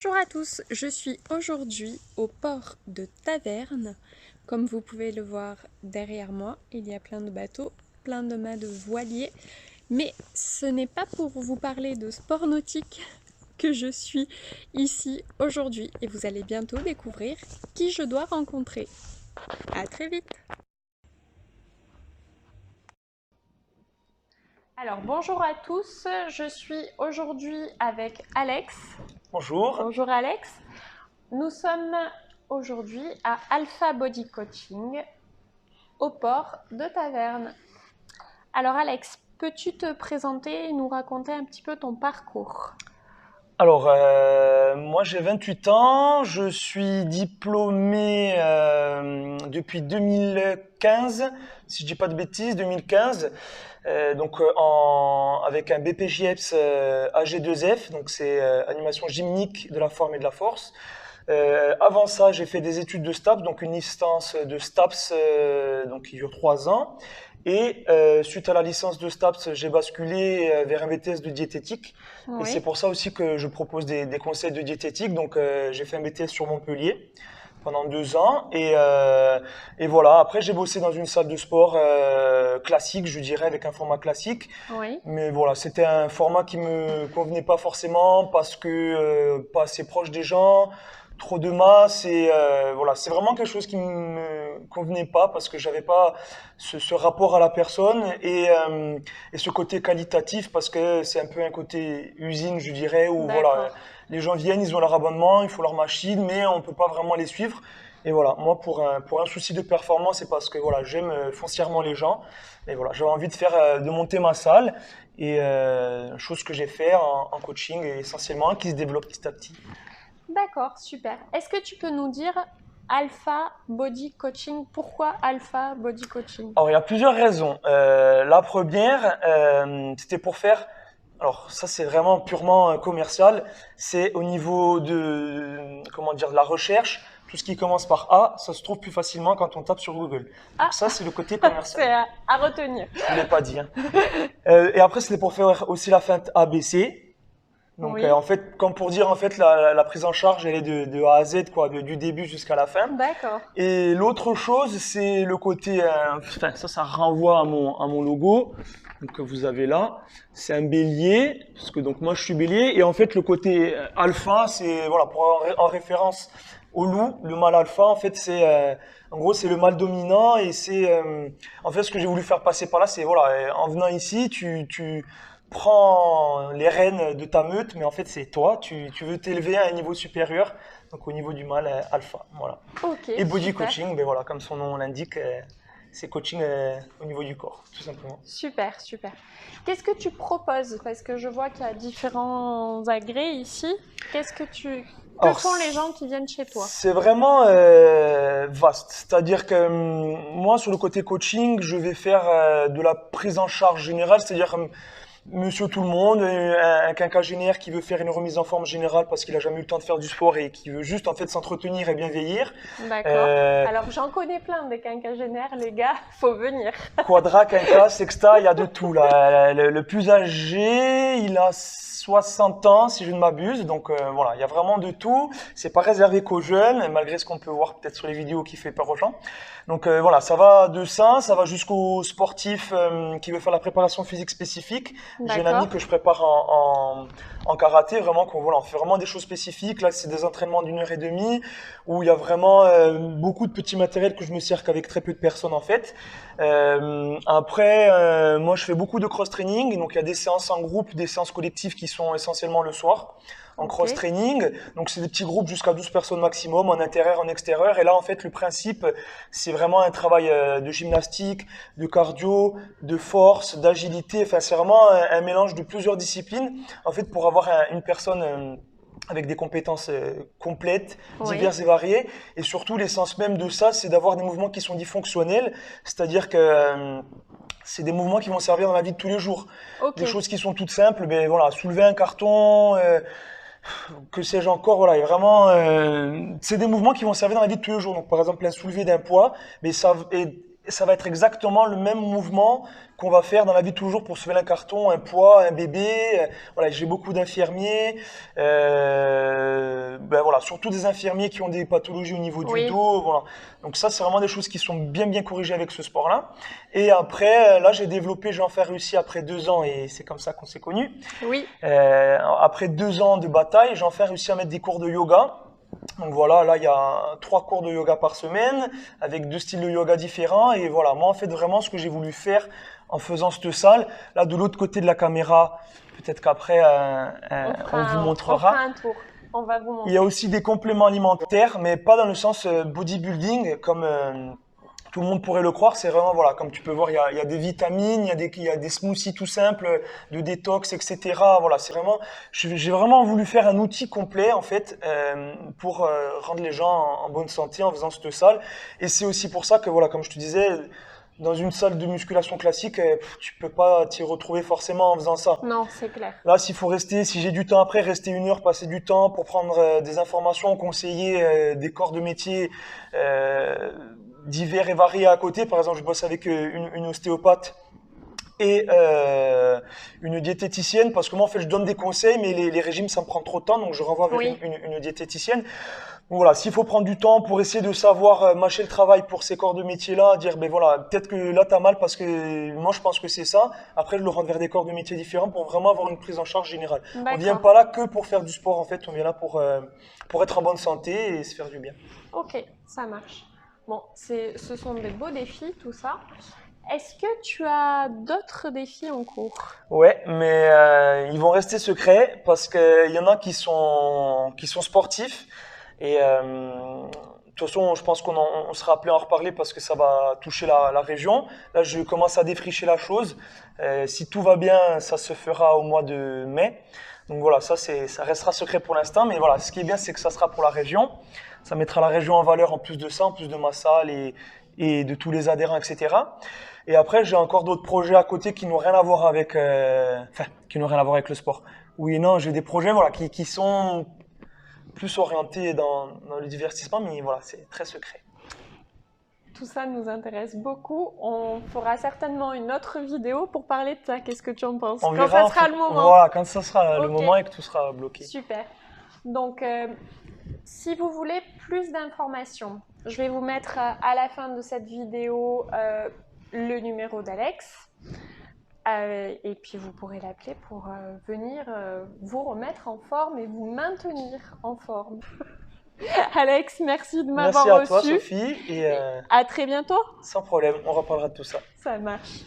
Bonjour à tous, je suis aujourd'hui au port de Taverne. Comme vous pouvez le voir derrière moi, il y a plein de bateaux, plein de mâts de voiliers. Mais ce n'est pas pour vous parler de sport nautique que je suis ici aujourd'hui et vous allez bientôt découvrir qui je dois rencontrer. À très vite. Alors bonjour à tous, je suis aujourd'hui avec Alex. Bonjour. Bonjour Alex. Nous sommes aujourd'hui à Alpha Body Coaching au port de Taverne. Alors Alex, peux-tu te présenter et nous raconter un petit peu ton parcours? Alors, moi j'ai 28 ans, je suis diplômé depuis 2015, si je dis pas de bêtises, 2015, avec un BPJEPS AG2F, donc c'est animation gymnique de la forme et de la force. Avant ça, j'ai fait des études de STAPS, donc une licence de STAPS donc qui dure 3 ans. Et suite à la licence de STAPS, j'ai basculé vers un BTS de diététique. Et c'est Oui, pour ça aussi que je propose des conseils de diététique. Donc j'ai fait un BTS sur Montpellier pendant 2 ans. Et voilà, après j'ai bossé dans une salle de sport classique, je dirais, avec un format classique. oui, Mais voilà, c'était un format qui me convenait pas forcément parce que pas assez proche des gens, trop de masse et voilà, c'est vraiment quelque chose qui me convenait pas parce que j'avais pas ce rapport à la personne et ce côté qualitatif parce que c'est un peu un côté usine, je dirais, où voilà, d'accord. les gens viennent, ils ont leur abonnement, il faut leur machine, mais on peut pas vraiment les suivre. Et voilà, moi pour un souci de performance, c'est parce que voilà, j'aime foncièrement les gens. Et voilà, j'avais envie de faire, de monter ma salle et chose que j'ai fait en coaching et essentiellement qui se développe petit à petit. D'accord, super. Est-ce que tu peux nous dire Alpha Body Coaching? Pourquoi Alpha Body Coaching? Alors il y a plusieurs raisons. La première, c'était pour faire, alors ça c'est vraiment purement commercial, c'est au niveau de, comment dire, de la recherche. Tout ce qui commence par A, ça se trouve plus facilement quand on tape sur Google. Donc Ah, ça c'est le côté commercial. c'est à retenir. Je ne l'ai pas dit, hein. Et après c'était pour faire aussi la feinte ABC. Donc Oui, en fait, comme pour dire en fait la prise en charge elle est de A à Z quoi, du début jusqu'à la fin. d'accord. Et l'autre chose c'est le côté, enfin ça renvoie à mon logo donc, que vous avez là. C'est un bélier parce que donc moi je suis bélier et en fait le côté alpha c'est voilà pour en référence au loup, le mâle alpha en fait c'est en gros c'est le mâle dominant et c'est en fait ce que j'ai voulu faire passer par là c'est voilà en venant ici tu prends les rênes de ta meute, mais en fait c'est toi, tu veux t'élever à un niveau supérieur, donc au niveau du mâle alpha, voilà. Ok, Et body super. coaching, ben voilà, comme son nom l'indique, c'est coaching au niveau du corps, tout simplement. Super, super. Qu'est-ce que tu proposes? Parce que je vois qu'il y a différents agrès ici. Que Alors font les gens qui viennent chez toi? c'est vraiment vaste, c'est-à-dire que moi sur le côté coaching, je vais faire de la prise en charge générale, c'est-à-dire monsieur tout le monde, un quinquagénaire qui veut faire une remise en forme générale parce qu'il a jamais eu le temps de faire du sport et qui veut juste en fait s'entretenir et bien vieillir. D'accord. Euh, Alors j'en connais plein des quinquagénaires, les gars, faut venir. Quadra, quinca, sexta, il y a de tout là. Le plus âgé, il a 60 ans si je ne m'abuse. Donc voilà, il y a vraiment de tout. C'est pas réservé qu'aux jeunes, malgré ce qu'on peut voir peut-être sur les vidéos qui fait peur aux gens. Donc voilà, ça va de ça va jusqu'aux sportifs qui veut faire la préparation physique spécifique. J'ai un ami D'accord. que je prépare en karaté, vraiment qu'on voilà, on fait vraiment des choses spécifiques. Là, c'est des entraînements d'1 heure et demie où il y a vraiment beaucoup de petits matériels que je me sers qu'avec très peu de personnes en fait. Après, moi, je fais beaucoup de cross-training. Donc, il y a des séances en groupe, des séances collectives qui sont essentiellement le soir en Ok. cross-training. Donc, c'est des petits groupes jusqu'à 12 personnes maximum, en intérieur, en extérieur. Et là, en fait, le principe, c'est vraiment un travail de gymnastique, de cardio, de force, d'agilité. Enfin, c'est vraiment un mélange de plusieurs disciplines, en fait, pour avoir une personne avec des compétences complètes, Oui. diverses et variées. Et surtout, l'essence même de ça, c'est d'avoir des mouvements qui sont dits fonctionnels, c'est-à-dire que c'est des mouvements qui vont servir dans la vie de tous les jours. Ok. Des choses qui sont toutes simples, ben voilà, soulever un carton, que sais-je encore, voilà, et vraiment, c'est des mouvements qui vont servir dans la vie de tous les jours. Donc, par exemple, un soulevé d'un poids, mais ça, et ça va être exactement le même mouvement qu'on va faire dans la vie de tous les jours pour soulever un carton, un poids, un bébé. Voilà, j'ai beaucoup d'infirmiers, ben voilà, surtout des infirmiers qui ont des pathologies au niveau du Oui, dos. Voilà. Donc ça, c'est vraiment des choses qui sont bien corrigées avec ce sport-là. Et après, là, j'ai développé, j'ai enfin réussi après 2 ans, et c'est comme ça qu'on s'est connus. oui, Après 2 ans de bataille, j'ai enfin réussi à mettre des cours de yoga. Donc voilà, là il y a 3 cours de yoga par semaine avec 2 styles de yoga différents. Et voilà, moi en fait vraiment ce que j'ai voulu faire en faisant cette salle, là de l'autre côté de la caméra, peut-être qu'après on vous on fera montrera. un tour. On va vous Il y a montrer. aussi des compléments alimentaires, mais pas dans le sens bodybuilding comme tout le monde pourrait le croire. C'est vraiment, voilà, comme tu peux voir, il y a des vitamines, il y a des smoothies tout simples, de détox, etc. Voilà, c'est vraiment, j'ai vraiment voulu faire un outil complet, en fait, pour rendre les gens en bonne santé en faisant cette salle. Et c'est aussi pour ça que, voilà, comme je te disais, dans une salle de musculation classique, tu peux pas t'y retrouver forcément en faisant ça. Non, c'est clair. Là, s'il faut rester, si j'ai du temps après, rester 1 heure, passer du temps pour prendre des informations, conseiller des corps de métier divers et variés à côté. Par exemple, je bosse avec une ostéopathe et une diététicienne, parce que moi, en fait, je donne des conseils, mais les régimes, ça me prend trop de temps, donc je renvoie vers Oui, une diététicienne. Donc voilà, s'il faut prendre du temps pour essayer de savoir mâcher le travail pour ces corps de métier-là, dire, ben voilà, peut-être que là, t'as mal parce que moi, je pense que c'est ça. Après, je le rends vers des corps de métier différents pour vraiment avoir une prise en charge générale. On vient d'accord. pas là que pour faire du sport, en fait, on vient là pour être en bonne santé et se faire du bien. Ok, ça marche. Bon, ce sont des beaux défis, tout ça. Est-ce que tu as d'autres défis en cours? Ouais, mais ils vont rester secrets parce qu'il y en a qui sont sportifs. Et de toute façon, je pense on sera appelé à en reparler parce que ça va toucher la région. Là, je commence à défricher la chose. Si tout va bien, ça se fera au mois de mai. Donc voilà, ça restera secret pour l'instant. Mais voilà, ce qui est bien, c'est que ça sera pour la région. Ça mettra la région en valeur en plus de ça, en plus de ma salle et de tous les adhérents, etc. Et après, j'ai encore d'autres projets à côté qui n'ont rien à voir avec, qui n'ont rien à voir avec le sport. Oui, non, j'ai des projets, voilà, qui sont plus orientés dans le divertissement, mais voilà, c'est très secret. Tout ça nous intéresse beaucoup. On fera certainement une autre vidéo pour parler de ça. Qu'est-ce que tu en penses? On Quand verra, ça sera le moment. voilà, quand ça sera le Ok. moment et que tout sera bloqué. Super. Donc, si vous voulez plus d'informations, je vais vous mettre à la fin de cette vidéo le numéro d'Alex. Et puis vous pourrez l'appeler pour venir vous remettre en forme et vous maintenir en forme. Alex, merci de Merci m'avoir à toi, reçu. Sophie, et À très bientôt. sans problème, on reparlera de tout ça. Ça marche.